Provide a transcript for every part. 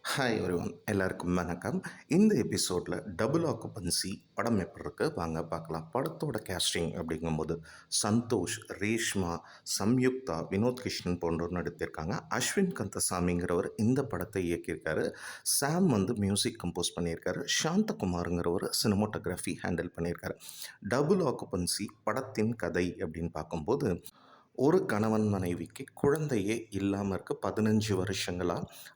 Hi everyone, எல்லாருக்கும் வணக்கம். இந்த எபிசோடில் டபுள் ஆக்குபன்சி படம் எப்படி இருக்கு வாங்க பார்க்கலாம். படத்தோட கேஸ்டிங் அப்படிங்கும்போது சந்தோஷ், ரேஷ்மா, சம்யுக்தா, வினோத் கிருஷ்ணன் போன்றோர் நடித்திருக்காங்க. அஸ்வின் கந்தசாமிங்கிறவர் இந்த படத்தை இயக்கியிருக்காரு. சாம் வந்து மியூசிக் கம்போஸ் பண்ணியிருக்காரு. சாந்தகுமாருங்கிறவர் சினிமோட்டோகிராஃபி ஹேண்டில் பண்ணியிருக்காரு. டபுள் ஆக்குபன்சி படத்தின் கதை அப்படின்னு பார்க்கும்போது, ஒரு கணவன் மனைவிக்கு குழந்தையே இல்லாமல் இருக்க 15 வருஷங்களா.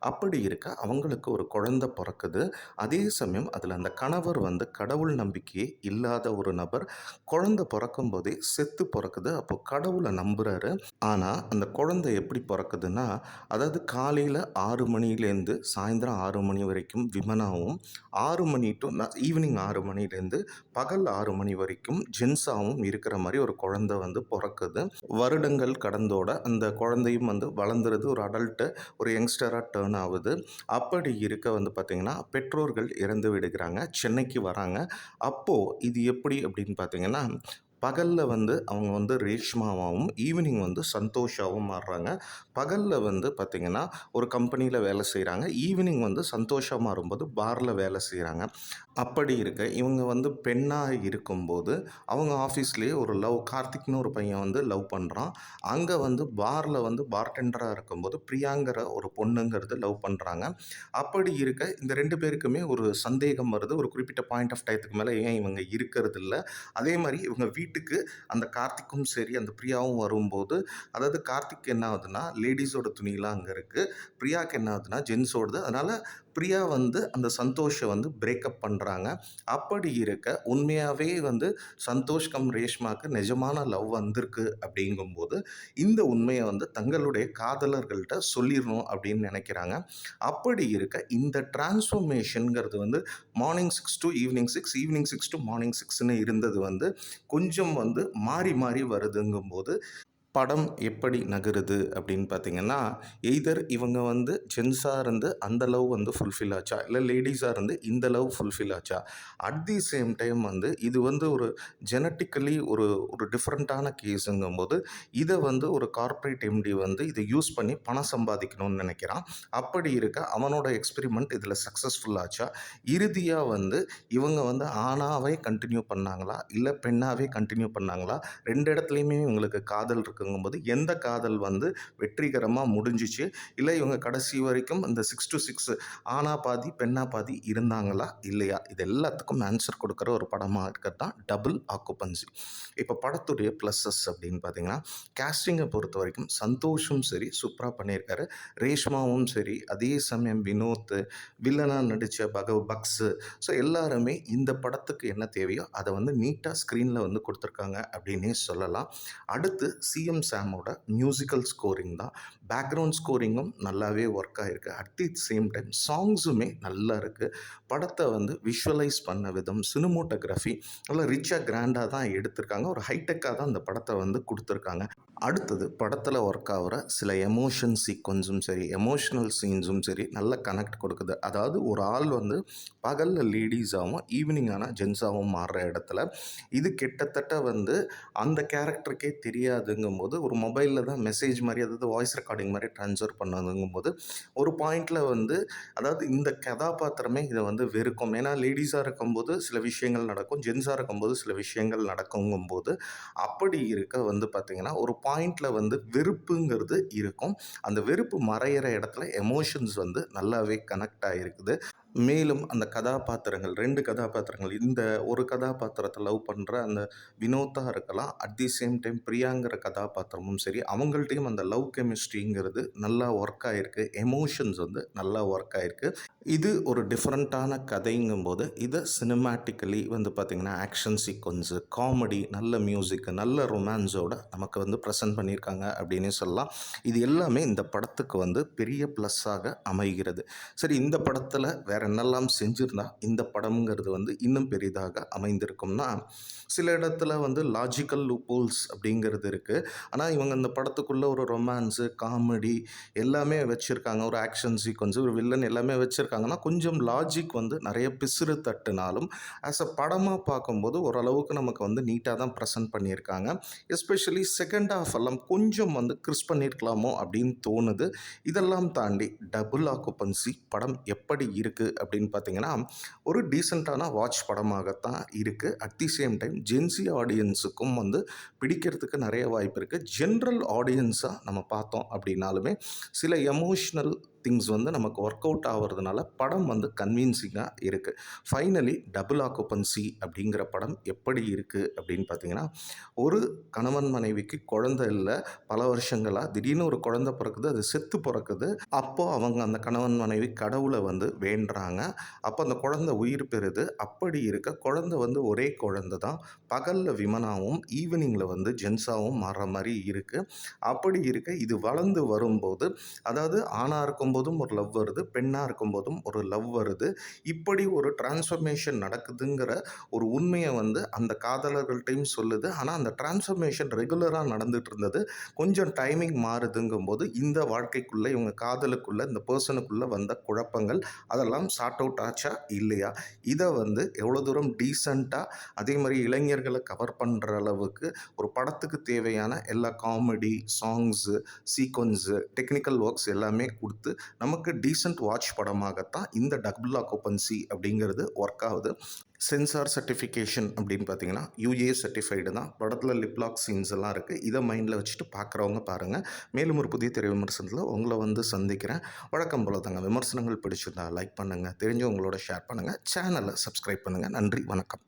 அப்படி இருக்க அவங்களுக்கு ஒரு குழந்தை பிறக்குது. அதே சமயம் அதில் அந்த கணவர் வந்து கடவுள் நம்பிக்கையே இல்லாத ஒரு நபர். குழந்தை பிறக்கும் போதே செத்து பிறக்குது. அப்போ கடவுளை நம்புறாரு. ஆனால் அந்த குழந்தை எப்படி பிறக்குதுன்னா, அதாவது காலையில் 6 மணிலேருந்து சாயந்தரம் 6 மணி வரைக்கும் விமனாவும், 6 மணி டு ஈவினிங் 6 மணிலேருந்து பகல் 6 மணி வரைக்கும் ஜென்ஸாவும் இருக்கிற மாதிரி ஒரு குழந்தை வந்து பிறக்குது. வருடங்கள் கடந்தோட அந்த குழந்தையும் வந்து வளர்ந்துருது. ஒரு அடல்ட்டு, ஒரு யங்ஸ்டராக டேர்ன் ஆகுது. அப்படி இருக்க வந்து பார்த்திங்கன்னா, பெற்றோர்கள் இறந்து விடுகிறாங்க. சென்னைக்கு வராங்க. அப்போது இது எப்படி அப்படின்னு பார்த்தீங்கன்னா, பகலில் வந்து அவங்க வந்து ரேஷ்மாவாகவும், ஈவினிங் வந்து சந்தோஷாவும் மாறுறாங்க. பகலில் வந்து பார்த்திங்கன்னா ஒரு கம்பெனியில் வேலை செய்கிறாங்க. ஈவினிங் வந்து சந்தோஷா மாறும்போது பாரில் வேலை செய்கிறாங்க. அப்படி இருக்க இவங்க வந்து பெண்ணாக இருக்கும்போது அவங்க ஆஃபீஸ்லேயே ஒரு கார்த்திக்னு ஒரு பையன் வந்து லவ் பண்ணுறான். அங்கே வந்து பாரில் வந்து பார்டெண்டராக இருக்கும்போது பிரியாங்கிற ஒரு பொண்ணுங்கிறது லவ் பண்ணுறாங்க. அப்படி இருக்க இந்த 2 பேருக்குமே ஒரு சந்தேகம் வருது. ஒரு குறிப்பிட்ட பாயிண்ட் ஆஃப் டயத்துக்கு மேலே ஏன் இவங்க இருக்கிறது இல்ல. அதே மாதிரி இவங்க வீட்டுக்கு அந்த கார்த்திக்கும் சரி, அந்த பிரியாவும் வரும்போது, அதாவது கார்த்திக் என்ன ஆகுதுன்னா, லேடீஸோட துணிலாம் அங்கே இருக்குது. பிரியாவுக்கு என்ன ஆகுதுன்னா, ஜென்ஸோடது. அதனால் பிரியா வந்து அந்த சந்தோஷை வந்து பிரேக்கப் பண்ணுறாங்க. அப்படி இருக்க உண்மையாகவே வந்து சந்தோஷ் கம் ரேஷ்மாவுக்கு நிஜமான லவ் வந்திருக்கு அப்படிங்கும்போது, இந்த உண்மையை வந்து தங்களுடைய காதலர்கள்ட்ட சொல்லிடணும் அப்படின்னு நினைக்கிறாங்க. அப்படி இருக்க இந்த டிரான்ஸ்ஃபர்மேஷனுங்கிறது வந்து morning 6 to evening 6, evening 6 to morning 6ன்னு இருந்தது வந்து கொஞ்சம் வந்து மாறி மாறி வருதுங்கும்போது, படம் எப்படி நகருது அப்படின்னு பார்த்தீங்கன்னா, எய்தர் இவங்க வந்து ஜென்ஸாக இருந்து அந்த லவ் வந்து ஃபுல்ஃபில் ஆச்சா, இல்லை லேடீஸாக இருந்து இந்த லவ் ஃபுல்ஃபில் ஆச்சா. அட் தி சேம் டைம் வந்து இது வந்து ஒரு ஜெனட்டிக்கலி ஒரு ஒரு டிஃப்ரெண்ட்டான கேஸுங்கும்போது, இதை வந்து ஒரு கார்ப்பரேட் எம்டி வந்து இதை யூஸ் பண்ணி பணம் சம்பாதிக்கணும்னு நினைக்கிறான். அப்படி இருக்க அவனோட எக்ஸ்பெரிமெண்ட் இதில் சக்ஸஸ்ஃபுல் ஆச்சா, இறுதியாக வந்து இவங்க வந்து ஆணாவே கண்டினியூ பண்ணாங்களா, இல்லை பெண்ணாவே கண்டினியூ பண்ணாங்களா, 2 இடத்துலையுமே இவங்களுக்கு காதல் இருக்குங்கும்போது எந்த காதல் வந்து வெற்றிகரமாக முடிஞ்சிச்சு, இல்லை இவங்க கடைசி வரைக்கும் இந்த 6 to 6 ஆணா பாதி பெண்ணா பாதி இருந்தாங்களா இல்லையா, இது எல்லாத்துக்கும் ஆன்சர் கொடுக்குற ஒரு படமாக இருக்கிறது தான் டபுள் ஆக்குபன்சி. இப்போ படத்துடைய ப்ளஸ்ஸஸ் அப்படின்னு பார்த்தீங்கன்னா, கேஸ்டிங்கை பொறுத்த வரைக்கும் சந்தோஷும் சரி சூப்பராக பண்ணியிருக்காரு. ரேஷ்மாவும் சரி, அதே சமயம் வினோத், வில்லனாக நடித்த பக்ஸு. ஸோ எல்லாருமே இந்த படத்துக்கு என்ன தேவையோ அதை வந்து நீட்டாக ஸ்க்ரீனில் வந்து கொடுத்துருக்காங்க அப்படின்னே சொல்லலாம். அடுத்து சிஎம் சாமோட மியூசிக்கல் ஸ்கோரிங் தான். பேக்ரவுண்ட் ஸ்கோரிங்கும் நல்லாவே ஒர்க் ஆகிருக்கு. அட் தி சேம் டைம் சாங்ஸுமே நல்லா இருக்குது. படத்தை வந்து விஷுவலைஸ் பண்ண விதம், சினிமோட்டோகிராஃபி நல்லா ரிச்சாக கிராண்டாக தான் எடுத்திருக்காங்க. ஒரு ஹைடெக்காக தான் அந்த படத்தை வந்து கொடுத்துருக்காங்க. அடுத்தது படத்தில் ஒர்க் ஆகிற சில எமோஷன் சீக்வன்ஸும் சரி, எமோஷ்னல் சீன்ஸும் சரி நல்ல கனெக்ட் கொடுக்குது. அதாவது ஒரு ஆள் வந்து பகலில் லேடீஸாகவும் ஈவினிங் ஆனால் ஜென்ஸாகவும் மாறுற இடத்துல இது கிட்டத்தட்ட வந்து அந்த கேரக்டருக்கே தெரியாதுங்கும்போது, ஒரு மொபைலில் தான் மெசேஜ் மாதிரி, அதாவது வாய்ஸ் ரெக்கார்டிங் மாதிரி ட்ரான்ஸ்ஃபர் பண்ணாதுங்கும்போது, ஒரு பாயிண்டில் வந்து அதாவது இந்த கதாபாத்திரமே இதை வந்து வெறுக்கும். ஏன்னா லேடீஸாக இருக்கும்போது சில விஷயங்கள் நடக்கும், ஜென்ஸாக இருக்கும்போது சில விஷயங்கள் நடக்குங்கும்போது, அப்படி இருக்க வந்து பார்த்திங்கன்னா ஒரு பாயிண்டில் வந்து வெறுப்புங்கிறது இருக்கும். அந்த வெறுப்பு மறையிற இடத்துல எமோஷன்ஸ் வந்து நல்லாவே கனெக்ட் ஆகிருக்குது. மேலும் அந்த கதாபாத்திரங்கள் 2 கதாபாத்திரங்கள், இந்த ஒரு கதாபாத்திரத்தை லவ் பண்ணுற அந்த வினோத்தா இருக்கலாம். அட் தி சேம் டைம் பிரியாங்கிற கதாபாத்திரமும் சரி, அவங்கள்ட்டையும் அந்த லவ் கெமிஸ்ட்ரிங்கிறது நல்லா ஒர்க் ஆகிருக்கு. எமோஷன்ஸ் வந்து நல்லா ஒர்க் ஆகிருக்கு. இது ஒரு டிஃப்ரெண்ட்டான கதைங்கும்போது, இதை சினிமேட்டிக்கலி வந்து பார்த்திங்கன்னா ஆக்ஷன் சீக்வன்ஸு, காமெடி, நல்ல மியூசிக்கு, நல்ல ரொமான்ஸோட நமக்கு வந்து ப்ரெசென்ட் பண்ணியிருக்காங்க அப்படின்னே சொல்லலாம். இது எல்லாமே இந்த படத்துக்கு வந்து பெரிய ப்ளஸ்ஸாக அமைகிறது. சரி, இந்த படத்தில் வேறு என்னெல்லாம் செஞ்சிருந்தா இந்த படம்ங்கிறது வந்து இன்னும் பெரிதாக அமைந்திருக்கும்னா, சில இடத்துல வந்து லாஜிக்கல் லூப்போல்ஸ் அப்படிங்கிறது இருக்குது. ஆனால் இவங்க இந்த படத்துக்குள்ளே ஒரு ரொமான்ஸு, காமெடி எல்லாமே வச்சுருக்காங்க. ஒரு ஆக்ஷன் சீக்வன்ஸு, ஒரு வில்லன் எல்லாமே வச்சுருக்காங்கன்னா, கொஞ்சம் லாஜிக் வந்து நிறைய பிசுறு தட்டுனாலும், ஆஸ் அ படமா பார்க்கும்போது ஓரளவுக்கு நமக்கு வந்து நீட்டா தான் பிரசன்ட் பண்ணியிருக்காங்க. எஸ்பெஷலி செகண்ட் ஹாஃப் எல்லாம் கொஞ்சம் வந்து கிறிஸ்ப் பண்ணியிருக்கலாமோ அப்படின்னு தோணுது. இதெல்லாம் தாண்டி டபுள் ஆக்குபன்சி படம் எப்படி இருக்குது அப்படின்னு பார்த்தீங்கன்னா, ஒரு டீசென்ட்டான வாட்ச் படமாகத்தான் இருக்குது. At the same time gen z ஆடியன்ஸுக்கும் வந்து பிடிக்கிறதுக்கு நிறைய வாய்ப்பு இருக்குது. ஜென்ரல் ஆடியன்ஸாக நம்ம பார்த்தோம் அப்படின்னாலுமே சில எமோஷ்னல் திங்ஸ் வந்து நமக்கு ஒர்க் அவுட் ஆகிறதுனால படம் வந்து கன்வின்சிங்காக இருக்குது. ஃபைனலி டபுள் ஆக்குபன்சி அப்படிங்கிற படம் எப்படி இருக்குது அப்படின்னு பார்த்தீங்கன்னா, ஒரு கணவன் மனைவிக்கு குழந்தை இல்லை, பல வருஷங்களாக திடீர்னு ஒரு குழந்தை பிறக்குது, அது செத்து பிறக்குது. அப்போது அவங்க அந்த கணவன் மனைவி கடவுளை வந்து வேண்டுறாங்க. அப்போ அந்த குழந்தை உயிர் பெறுது. அப்படி இருக்க குழந்தை வந்து ஒரே குழந்தை தான். பகலில் விமனாவும் ஈவினிங்கில் வந்து ஜென்ஸாவும் மாறுற மாதிரி இருக்குது. அப்படி இருக்க இது வளர்ந்து வரும்போது, அதாவது ஆணாக இருக்கும்போதும் ஒரு லவ் வருது, பெண்ணாக இருக்கும்போதும் ஒரு லவ் வருது. இப்படி ஒரு டிரான்ஸ்ஃபர்மேஷன் நடக்குதுங்கிற ஒரு உண்மையை வந்து அந்த காதலர்கள்ட்டையும் சொல்லுது. ஆனால் அந்த டிரான்ஸ்ஃபர்மேஷன் ரெகுலராக நடந்துட்டு இருந்தது. கொஞ்சம் டைமிங் மாறுதுங்கும்போது இந்த வாழ்க்கைக்குள்ளே இவங்க காதலுக்குள்ளே இந்த பர்சனுக்குள்ளே வந்த குழப்பங்கள் அதெல்லாம் சார்ட் அவுட் ஆச்சா இல்லையா? இதை வந்து எவ்வளோ தூரம் டீசெண்டாக அதே மாதிரி இளைஞர்களை கவர் பண்ணுற அளவுக்கு ஒரு படத்துக்கு தேவையான எல்லா comedy, songs, sequence, technical works எல்லாமே கொடுத்து நமக்கு டீசென்ட் வாட்ச் படமாகத்தான் இந்த டபுள் ஆக்குபன்சி அப்படிங்கிறது ஒர்க் ஆகுது. சென்சார் சர்டிஃபிகேஷன் அப்படின்னு பார்த்தீங்கன்னா யூஏ சர்டிஃபைடு தான். படத்தில் லிப்லாக் சீன்ஸ் எல்லாம் இருக்குது. இதை மைண்டில் வச்சுட்டு பார்க்குறவங்க பாருங்கள். மேலும் ஒரு புதிய திரை விமர்சனத்தில் உங்களை வந்து சந்திக்கிறேன். வழக்கம் போல தாங்க, விமர்சனங்கள் பிடிச்சிருந்தா லைக் பண்ணுங்கள், தெரிஞ்சவங்களோட ஷேர் பண்ணுங்கள், சேனலை சப்ஸ்கிரைப் பண்ணுங்கள். நன்றி, வணக்கம்.